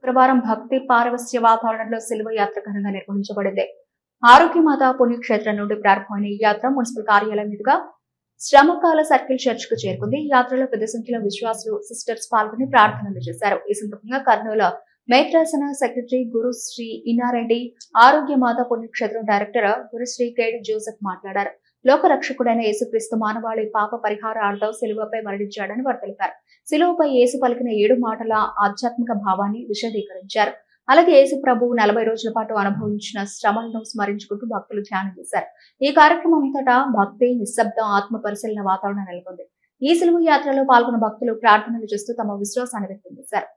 శుక్రవారం భక్తి పారవస్య వాతావరణంలో శిలువ యాత్ర ఘనంగా నిర్వహించబడింది. ఆరోగ్యమాత పుణ్యక్షేత్రం నుండి ప్రారంభమైన ఈ యాత్ర మున్సిపల్ కార్యాలయం మీదుగా శ్రమకాల సర్కిల్ చర్చ్ కు చేరుకుంది. ఈ యాత్రలో పెద్ద సంఖ్యలో విశ్వాసులు, సిస్టర్స్ పాల్గొని ప్రార్థనలు చేశారు. ఈ సందర్భంగా కర్నూలు మేత్రాసన సెక్రటరీ గురుశ్రీ ఇన్నారెడ్డి, ఆరోగ్యమాత పుణ్యక్షేత్రం డైరెక్టర్ గురుశ్రీ కేడి జోసెఫ్ మాట్లాడారు. లోక రక్షకుడైన యేసుక్రీస్తు మానవాళి పాప పరిహారార్థం శిలువపై మరణించాడని వారు తెలిపారు. శిలువపై యేసు పలికిన 7 మాటల ఆధ్యాత్మిక భావాన్ని విశదీకరించారు. అలాగే యేసు ప్రభువు 40 రోజుల పాటు అనుభవించిన శ్రమలను స్మరించుకుంటూ భక్తులు ధ్యానం చేశారు. ఈ కార్యక్రమం అంతటా భక్తి, నిశ్శబ్దం, ఆత్మ పరిశీలన వాతావరణం నెలకొంది. ఈ శిలువ యాత్రలో పాల్గొన్న భక్తులు ప్రార్థనలు చేస్తూ తమ విశ్వాసాన్ని వ్యక్తం చేశారు.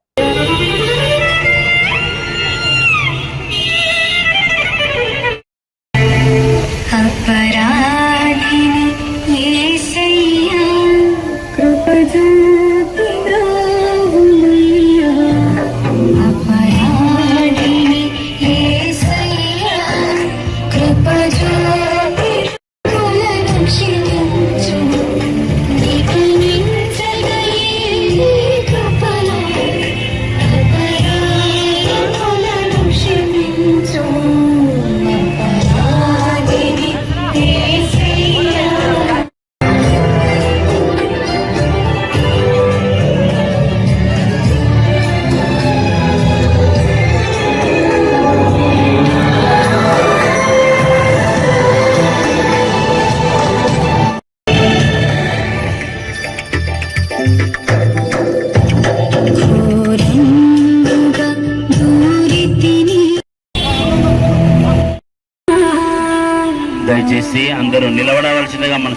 దయచేసి అందరూ నిలబడవలసిందిగా మన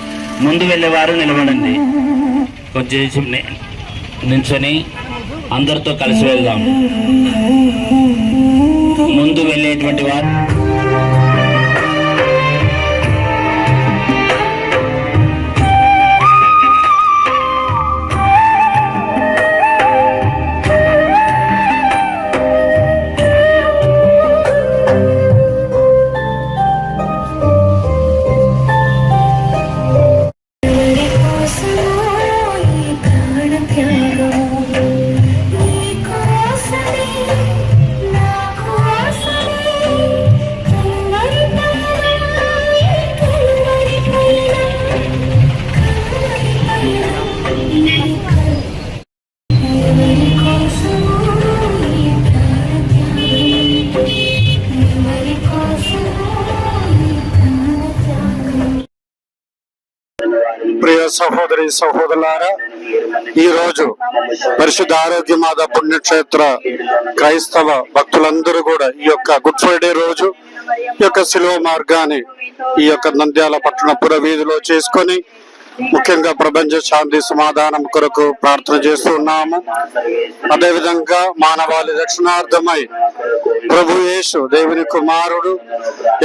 ముందు వెళ్ళేవారు నిలబడండి. కొంచెం నిల్చొని అందరితో కలిసి వెళ్దాం. ముందు వెళ్ళేటువంటి వారు ప్రియ సహోదరి సహోదరులారా, ఈ రోజు పరిశుద్ధ ఆరోగ్యమాత పుణ్యక్షేత్ర క్రైస్తవ భక్తులందరూ కూడా ఈ యొక్క గుడ్ ఫ్రైడే రోజు ఈ యొక్క శిలువ మార్గాన్ని ఈ యొక్క నంద్యాల పట్టణ పురవీధిలో చేసుకొని ముఖ్యంగా ప్రపంచ శాంతి సమాధానం కొరకు ప్రార్థన చేస్తున్నాము. అదేవిధంగా మానవాళి రక్షణార్థమై ప్రభు యేసు దేవుని కుమారుడు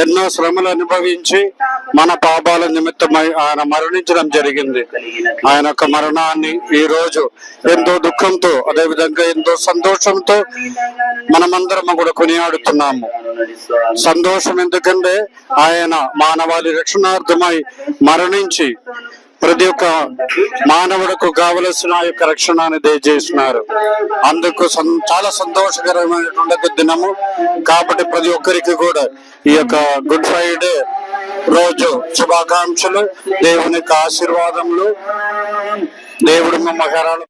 ఎన్నో శ్రమలు అనుభవించి మన పాపాల నిమిత్తమై ఆయన మరణించడం జరిగింది. ఆయన యొక్క మరణాన్ని ఈ రోజు ఎంతో దుఃఖంతో, అదేవిధంగా ఎంతో సంతోషంతో మనమందరం కూడా కొనియాడుతున్నాము. సంతోషం ఎందుకంటే ఆయన మానవాళి రక్షణార్థమై మరణించి ప్రతి ఒక్క మానవుడికి కావలసిన యొక్క రక్షణని దయచేసినారు. అందుకు చాలా సంతోషకరమైనటువంటి దినము. కాబట్టి ప్రతి ఒక్కరికి కూడా ఈ యొక్క గుడ్ ఫ్రైడే రోజు శుభాకాంక్షలు, దేవుని యొక్క ఆశీర్వాదములు. దేవుడు మమ్మగారాలు.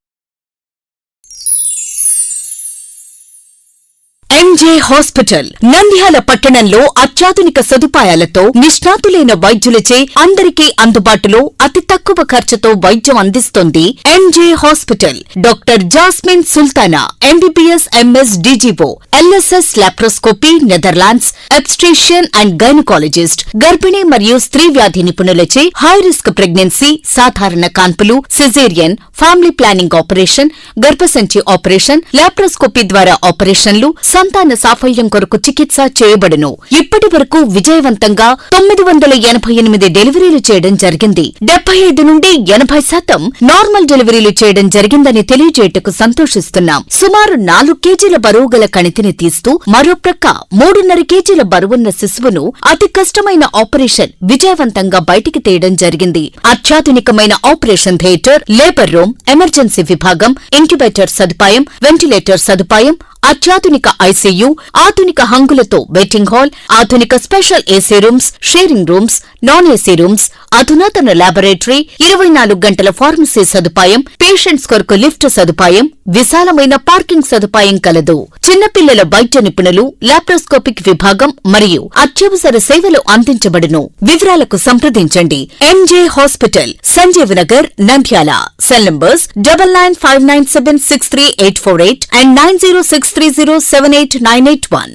ఎంజే హాస్పిటల్ నంద్యాల పట్టణంలో అత్యాధునిక సదుపాయాలతో నిష్ణాతులైన వైద్యులచే అందరికీ అందుబాటులో అతి తక్కువ ఖర్చుతో వైద్యం అందిస్తోంది MJ hospital. Doctor Jasmine Sultana, MBBS, MS, DGO, LSS laparoscopy, Netherlands, obstetrician and gynaecologist, గర్భిణీ మరియు స్త్రీ వ్యాధి నిపుణులచే హై రిస్క్ ప్రెగ్నెన్సీ, సాధారణ కాన్పులు, సిజేరియన్, ఫ్యామిలీ ప్లానింగ్ ఆపరేషన్, గర్భసంచి ఆపరేషన్, లాప్రోస్కోపీ ద్వారా ఆపరేషన్లు, సంతాన సంతాన సాఫల్యం కొరకు చికిత్స చేయబడును. ఇప్పటి వరకు విజయవంతంగా 988 డెలివరీలు చేయడం జరిగింది. 75 నుండి 80% నార్మల్ డెలివరీలు చేయడం జరిగిందని తెలియజేయటకు సంతోషిస్తున్నాం. సుమారు 4 కేజీల బరువు గల కణితిని తీస్తూ మరో ప్రక్క 3.5 కేజీల బరువున్న శిశువును అతి కష్టమైన ఆపరేషన్ విజయవంతంగా బయటికి తీయడం జరిగింది. అత్యాధునికమైన operation theatre, labour room, emergency విభాగం, ఇంక్యుబేటర్ సదుపాయం, వెంటిలేటర్ సదుపాయం, అత్యాధునిక ఐసీయూ, ఆధునిక హంగులతో వెయిటింగ్ హాల్, ఆధునిక special AC rooms, sharing rooms, non AC rooms, అధునాతన ల్యాబొరేటరీ, 24 గంటల ఫార్మసీ సదుపాయం, పేషెంట్స్ కొరకు లిఫ్ట్ సదుపాయం, విశాలమైన పార్కింగ్ సదుపాయం కలదు. చిన్నపిల్లల వైద్య నిపుణులు, లాప్రోస్కోపిక్ విభాగం మరియు అత్యవసర సేవలు అందించబడును. వివరాలకు సంప్రదించండి. MJ hospital, Sanjeev Nagar, Nandyal. Cell numbers 9959763848 and 9063078981.